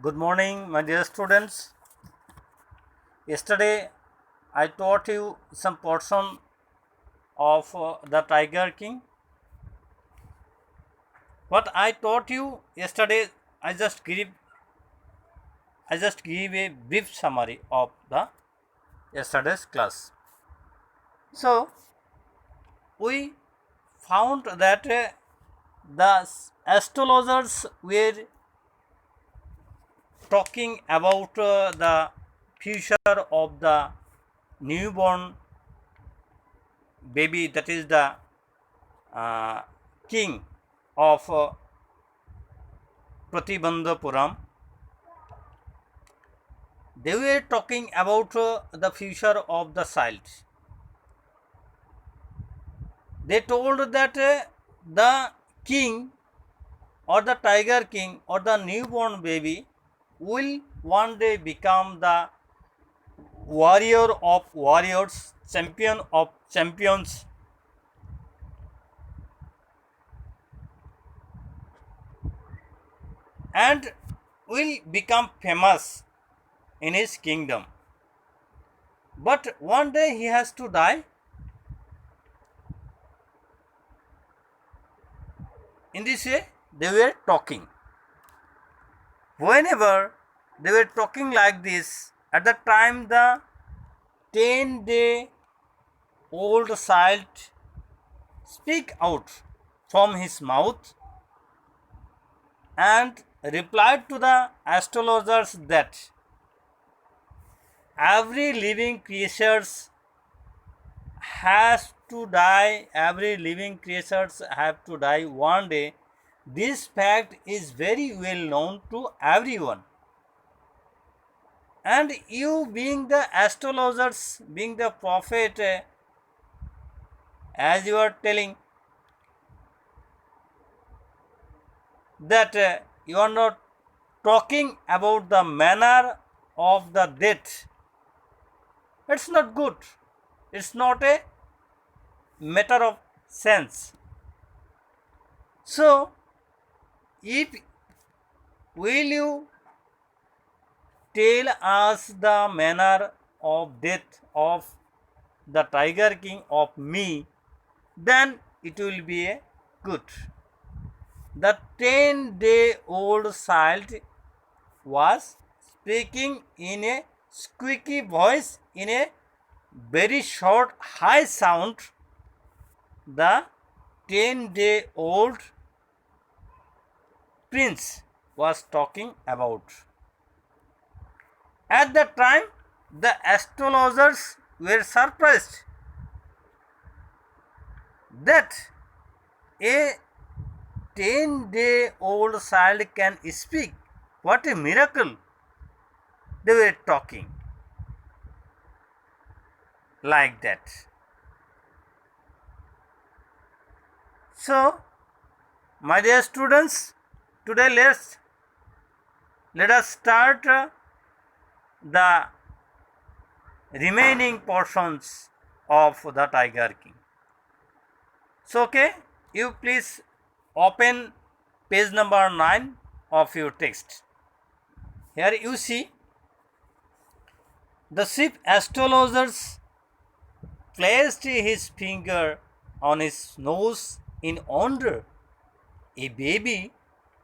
Good morning, my dear students. Yesterday, I taught you some portion of the Tiger King. What I taught you yesterday, I just give a brief summary of the yesterday's class. So, we found that the astrologers were talking about the future of the newborn baby, that is the uh, king of Pratibandhapuram. They were talking about the future of the child. They told that the king or the tiger king or the newborn baby will one day become the warrior of warriors, champion of champions, and will become famous in his kingdom. But one day he has to die. In this way, they were talking. Whenever they were talking like this, at the time the 10-day-old child speak out from his mouth and replied to the astrologers that every living creatures has to die, every living creatures have to die one day. This fact is very well known to everyone. And you, being the astrologers, being the prophet, as you are telling that you are not talking about the manner of the death, it's not good. It's not a matter of sense. So, if will you tell us the manner of death of the tiger king of me, then it will be a good. The 10-day-old child was speaking in a squeaky voice, in a very short high sound. The 10-day-old prince was talking about. At that time, the astrologers were surprised that a 10-day-old child can speak. What a miracle! They were talking like that. So, my dear students, today let us start the remaining portions of the Tiger King. So, okay, you please open page number 9 of your text. Here you see the chief astrologers placed his finger on his nose in wonder. A baby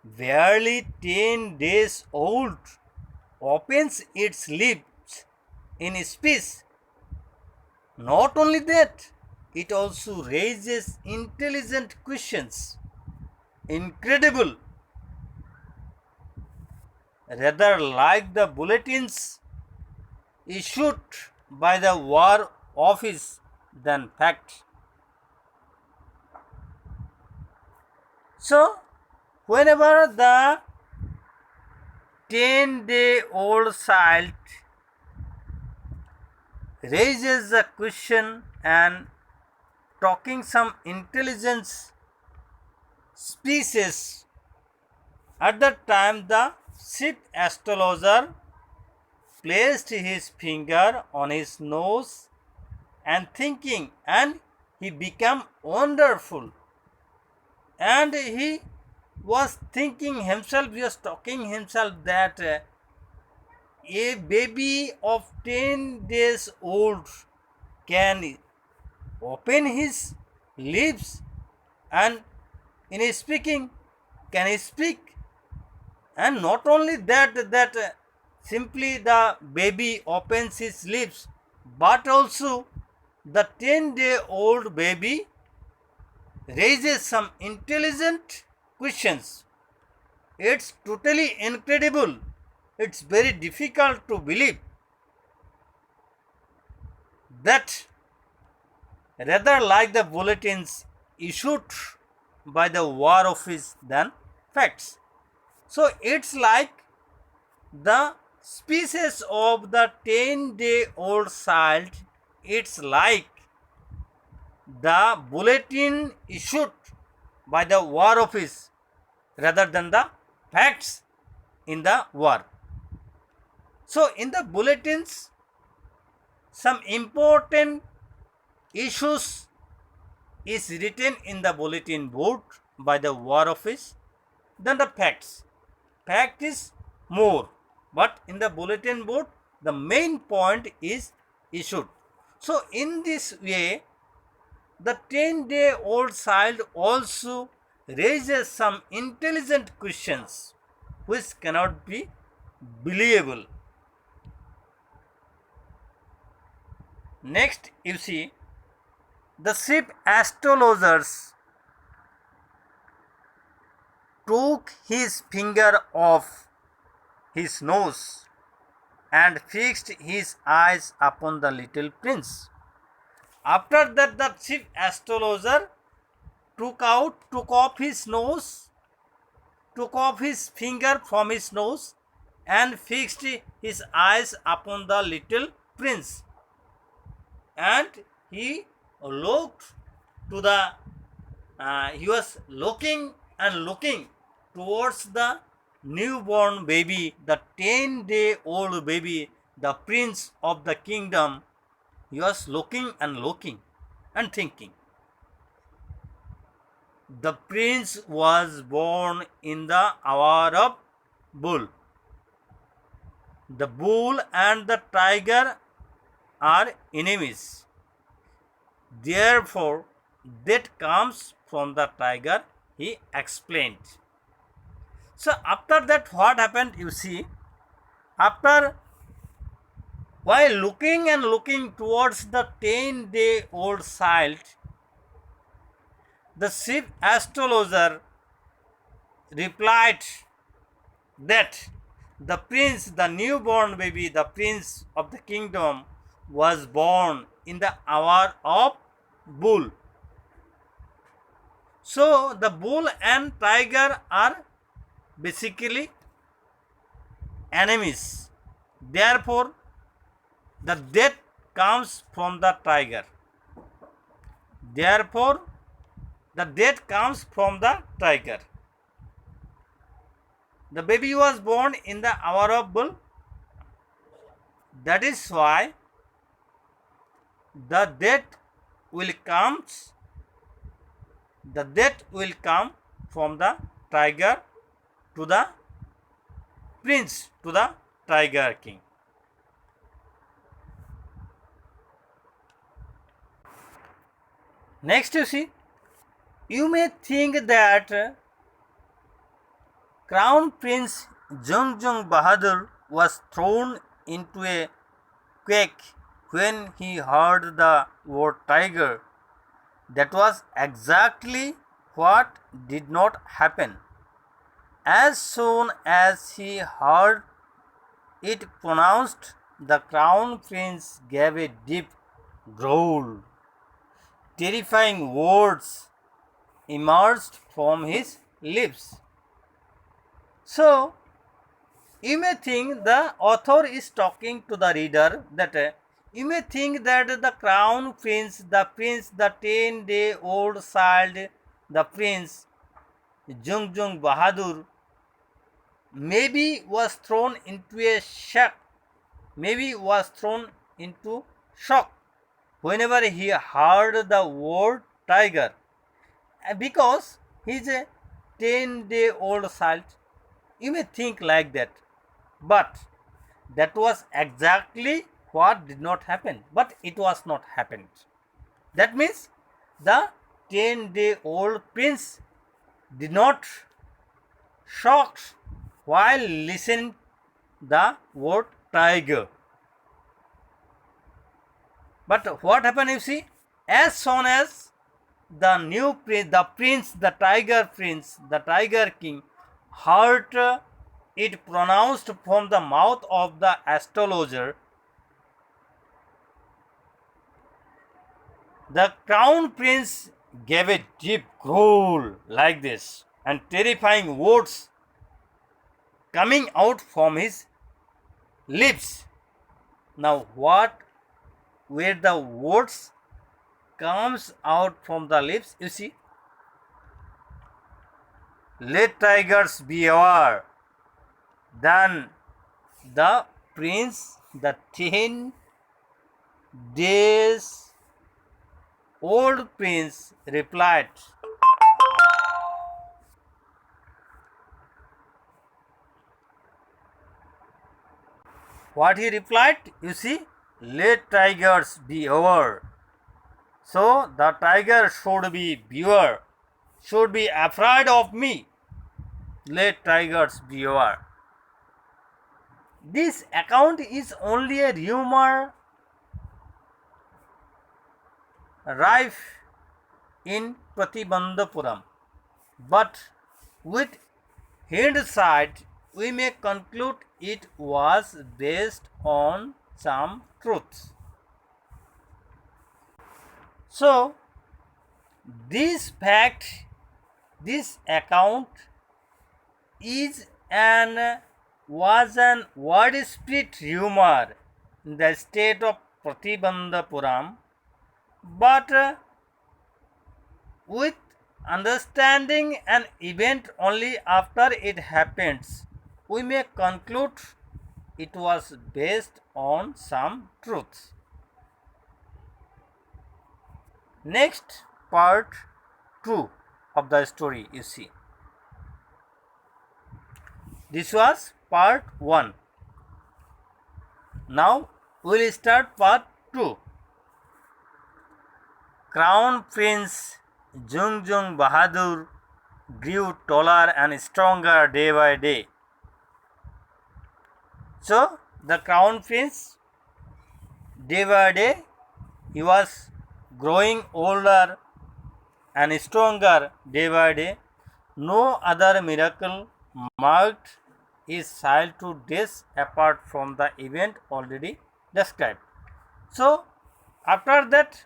barely 10 days old opens its lips in speech. Not only that, it also raises intelligent questions. Incredible! Rather like the bulletins issued by the War Office than fact. So, whenever the 10-day-old child raises a question and talking some intelligence species, at that time the chief astrologer placed his finger on his nose and thinking, and he became wonderful, and he was thinking himself, he was talking himself that a baby of 10 days old can open his lips and in speaking can he speak, and not only that simply the baby opens his lips, but also the 10-day-old baby raises some intelligent questions. It's totally incredible. It's very difficult to believe that rather like the bulletins issued by the War Office than facts. So it's like the species of the 10-day-old child, it's like the bulletin issued by the War Office rather than the facts in the war. So in the bulletins, some important issues is written in the bulletin board by the War Office than the facts. Fact is more, but in the bulletin board the main point is issued. So in this way, the 10-day-old child also raises some intelligent questions which cannot be believable. Next, you see, the chief astrologers took his finger off his nose and fixed his eyes upon the little prince. After that, the chief astrologer took off his nose, took off his finger from his nose and fixed his eyes upon the little prince. And he looked to the, he was looking and looking towards the newborn baby, the 10-day-old baby, the prince of the kingdom. He was looking and thinking. The prince was born in the hour of bull. The bull and the tiger are enemies. Therefore, that comes from the tiger, he explained. So after that, what happened? You see, after while looking and looking towards the 10-day-old child, the chief astrologer replied that the prince, the newborn baby, the prince of the kingdom, was born in the hour of bull. So the bull and tiger are basically enemies. Therefore, the death comes from the tiger. Therefore, the death comes from the tiger. The baby was born in the hour of bull. That is why the death will come from the tiger to the prince, to the tiger king. Next, you see, you may think that Crown Prince Jungjung Bahadur was thrown into a quake when he heard the word tiger. That was exactly what did not happen. As soon as he heard it pronounced, the Crown Prince gave a deep growl. Terrifying words emerged from his lips. So, you may think the author is talking to the reader that you may think that the crown prince, the 10-day-old child, the prince Jungjung Bahadur, maybe was thrown into a shock, whenever he heard the word tiger, because his 10-day-old child. You may think like that, but that was exactly what did not happen, but it was not happened. That means the 10-day-old prince did not shocked while listening the word tiger. But what happened, you see, as soon as the new prince, the tiger prince, the tiger king, heard it pronounced from the mouth of the astrologer, the crown prince gave a deep growl like this, and terrifying words coming out from his lips. Now, what were the words comes out from the lips? You see, let tigers beware. Then the prince, the 10 days old prince replied, what he replied? You see, let tigers beware. So the tiger should be beware, should be afraid of me. Let tigers beware. This account is only a rumor rife in Pratibandhapuram, but with hindsight we may conclude it was based on some truths. So this fact, this account is was an widespread rumor in the state of Pratibandhapuram, but with understanding an event only after it happens, we may conclude it was based on some truths. Next, part 2 of the story, you see. This was part 1. Now we will start part 2. Crown Prince Jungjung Bahadur grew taller and stronger day by day. So the Crown Prince, day by day, he was growing older and stronger day by day. No other miracle marked his childhood days apart from the event already described. So after that,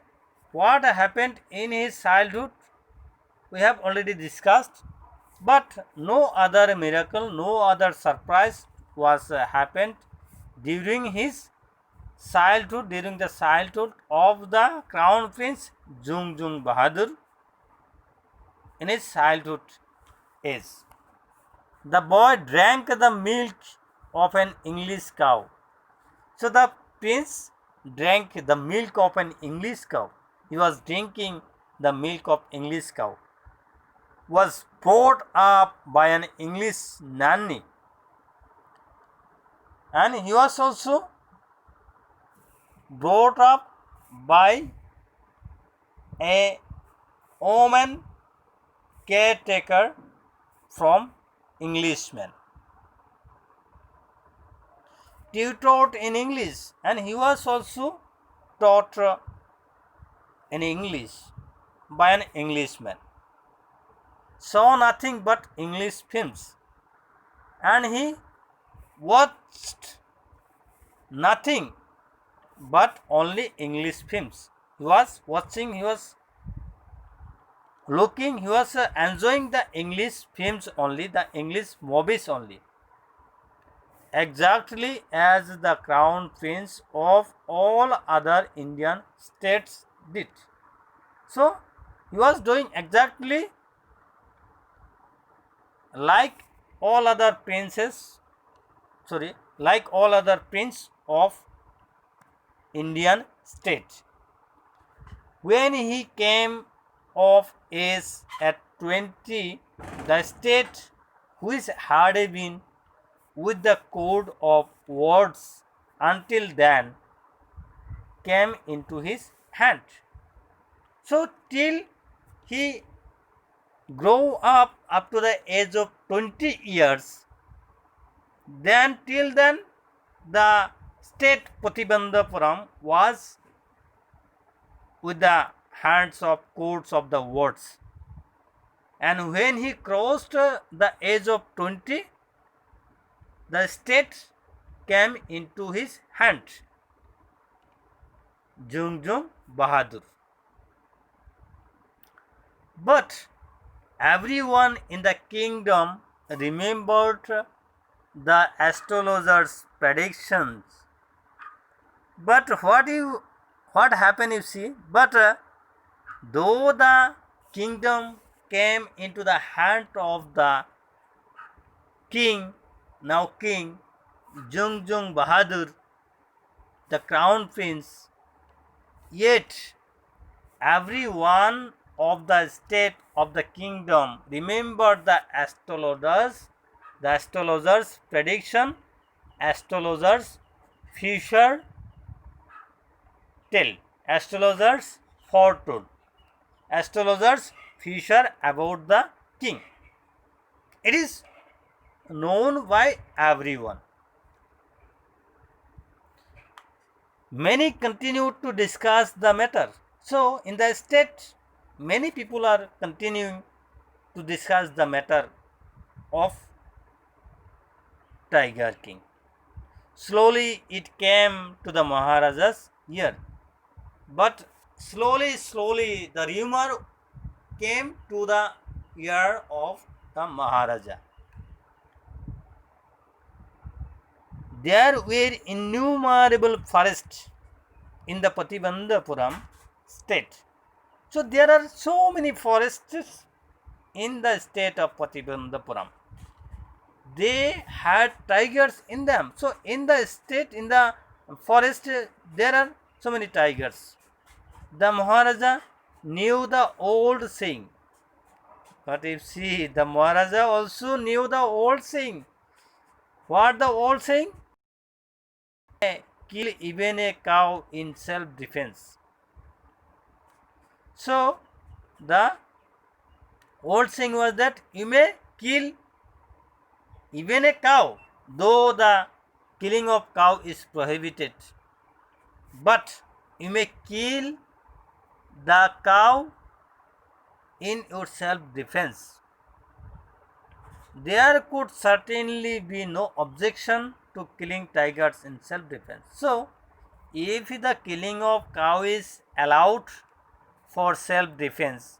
what happened in his childhood we have already discussed, but no other miracle, no other surprise was happened during his childhood, during the childhood of the Crown Prince Jungjung Bahadur in his childhood age. The boy drank the milk of an English cow. So the prince drank the milk of an English cow. He was drinking the milk of English cow. Was brought up by an English nanny, and he was also brought up by a woman caretaker from Englishmen. Tutored in English, and he was also taught in English by an Englishman. Saw nothing but English films, and he watched nothing but only English films. He was watching, he was looking, he was enjoying the English films only, the English movies only, exactly as the Crown Prince of all other Indian states did. So he was doing exactly like all other princes, like all other prince of Indian state. When he came of age at 20, the state which had been with the code of words until then came into his hand. So till he grow up to the age of 20 years, then till then the state Patibandhapuram was with the hands of codes of the words, and when he crossed the age of 20, the state came into his hand. Jungjung Bahadur. But everyone in the kingdom remembered the astrologer's predictions. But what happened, you see? But though the kingdom came into the hand of the king, now King Jungjung Bahadur, the crown prince, yet every one of the state of the kingdom remembered the astrologer's prediction, astrologer's future tell, astrologer's foretold, astrologer's future about the king. It is known by everyone. Many continued to discuss the matter. So, in the state, many people are continuing to discuss the matter of Tiger King. Slowly it came to the Maharaja's ear. But slowly the rumor came to the ear of the Maharaja. There were innumerable forests in the Patibandhapuram state. So there are so many forests in the state of Patibandhapuram. They had tigers in them. So in the state, in the forest, there are so many tigers. The Maharaja knew the old saying. But if see, the Maharaja also knew the old saying. What the old saying? Kill even a cow in self-defense. So the old saying was that you may kill even a cow, though the killing of cow is prohibited, but you may kill the cow in your self-defense. There could certainly be no objection to killing tigers in self-defense. So, if the killing of cow is allowed for self-defense,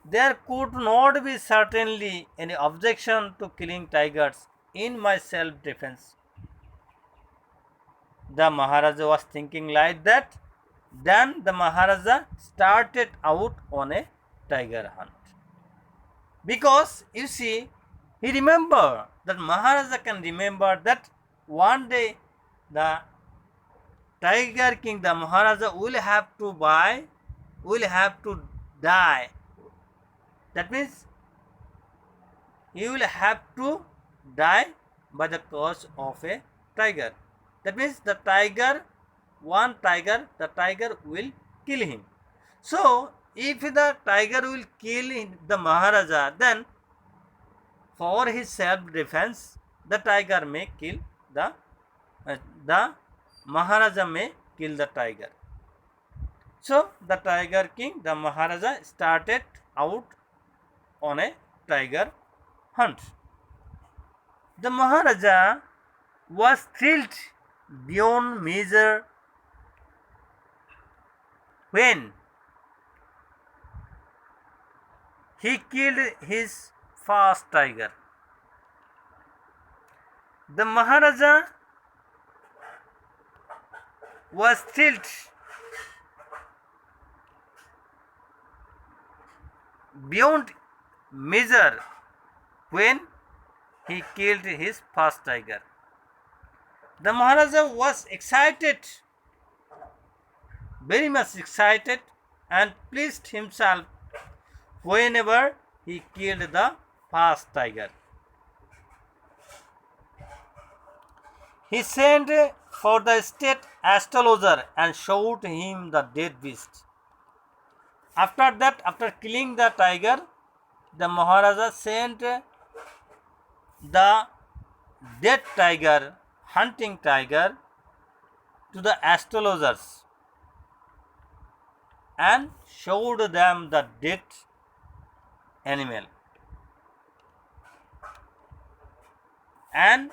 there could not be certainly any objection to killing tigers in my self-defense. The Maharaja was thinking like that. Then the Maharaja started out on a tiger hunt. Because you see, he remembered that Maharaja can remember that one day the Tiger King, the Maharaja, will have to die. That means he will have to die by the cause of a tiger. That means the tiger will kill him. So if the tiger will kill the Maharaja, then for his self-defense, the tiger may kill the Maharaja may kill the tiger. So the Tiger King, the Maharaja, started out on a tiger hunt. The Maharaja was thrilled beyond measure when he killed his first tiger. The Maharaja was thrilled beyond measure when he killed his first tiger. The Maharaja was excited, very much excited, and pleased himself whenever he killed the first tiger. He sent for the state astrologer and showed him the dead beast. After that, after killing the tiger, the Maharaja sent the dead tiger, hunting tiger, to the astrologers and showed them the dead animal. And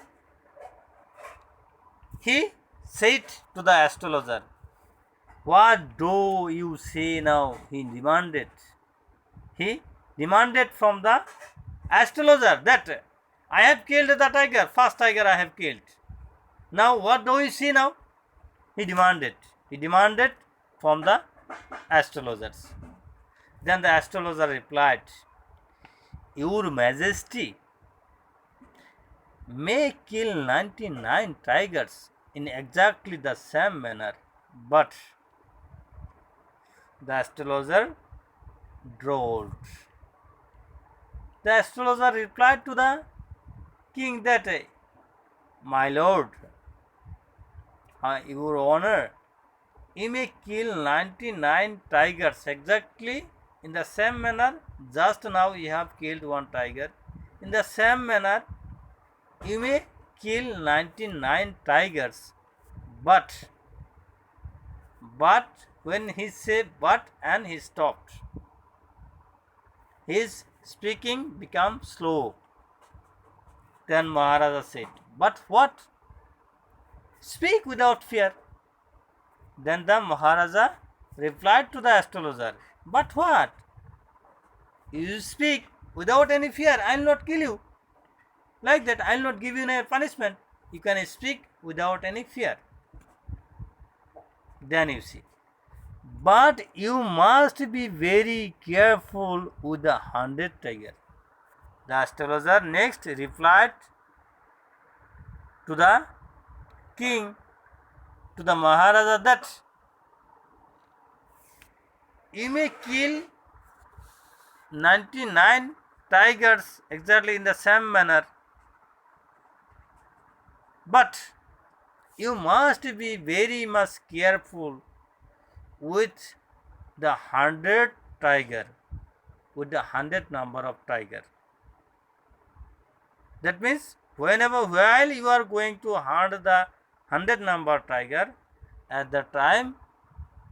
he said to the astrologer, "What do you say now?" He demanded. He demanded from the astrologer that I have killed the tiger, first tiger I have killed. Now what do you see now? He demanded. He demanded from the astrologers. Then the astrologer replied, "Your Majesty may kill 99 tigers in exactly the same manner, but," the astrologer drawled. The astrologer replied to the king that, "My lord, your honor, you may kill 99 tigers exactly in the same manner. Just now you have killed one tiger. In the same manner, you may kill 99 tigers. But when he said but and he stopped, his speaking became slow. Then Maharaja said, "But what? Speak without fear." Then the Maharaja replied to the astrologer, "But what? You speak without any fear. I will not kill you. Like that, I will not give you any punishment. You can speak without any fear." Then you see. "But you must be very careful with the 100 tiger." The astrologer next replied to the king, to the Maharaja, that you may kill 99 tigers exactly in the same manner, but you must be very much careful with the 100 tiger, with the 100 number of tiger. That means whenever while you are going to hunt the 100 number tiger, at the time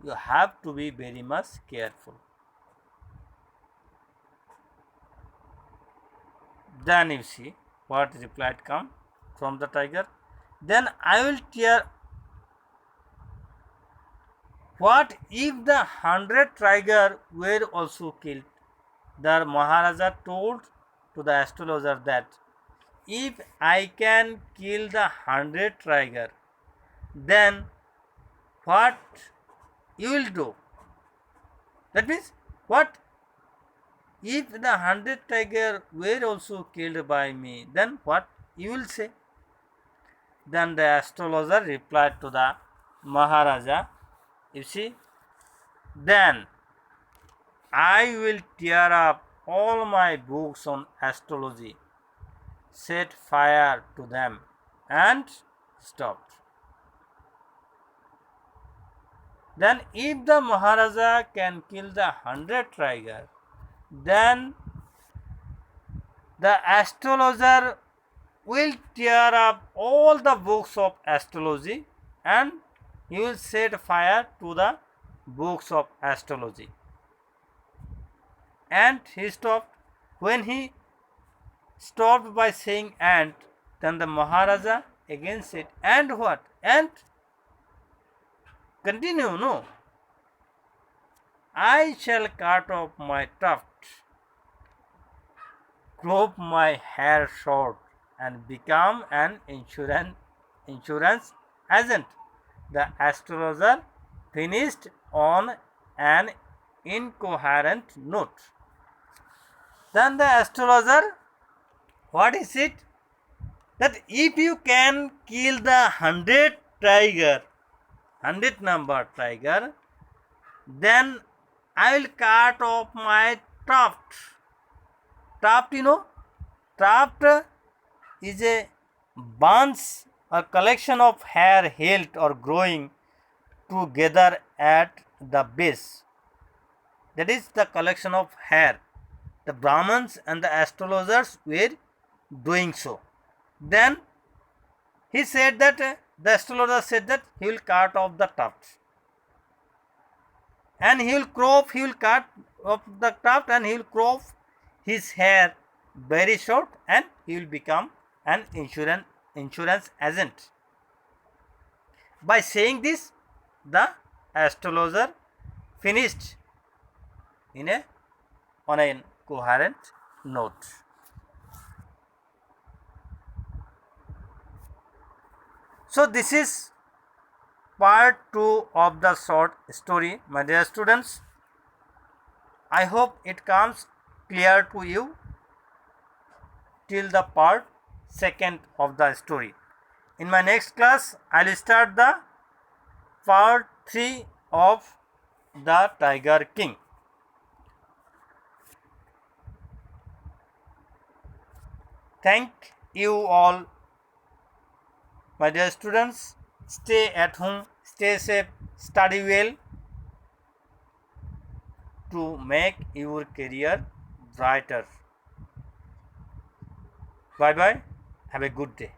you have to be very much careful. Then you see what reply come from the tiger. "Then I will tear." What if the 100 tiger were also killed? The Maharaja told to the astrologer that if I can kill the 100 tiger, then what you will do? That means what if the 100 tiger were also killed by me, then what you will say? Then the astrologer replied to the Maharaja, you see, "Then I will tear up all my books on astrology, set fire to them, and stopped." Then if the Maharaja can kill the 100 tiger, then the astrologer will tear up all the books of astrology and he will set fire to the books of astrology. And he stopped. When he stopped by saying "and," then the Maharaja again said, "And what? And continue, no? I shall cut off my tuft, crop my hair short, and become an insurance agent." The astrologer finished on an incoherent note. Then the astrologer, what is it? That if you can kill the 100 tiger, 100 number tiger, then I will cut off my tuft. Tuft, you know, tuft is a bunch or collection of hair held or growing together at the base. That is the collection of hair. The Brahmins and the astrologers were doing so. Then he said that the astrologer said that he will cut off the tufts, and he will cut off the tuft, and he will crop his hair very short, and he will become an insurance agent. By saying this, the astrologer finished in a on a coherent note. So this is part 2 of the short story, my dear students. I hope it comes clear to you till the part 2nd of the story. In my next class, I will start the part 3 of the Tiger King. Thank you all, my dear students. Stay at home, stay safe, study well to make your career brighter. Bye bye. Have a good day.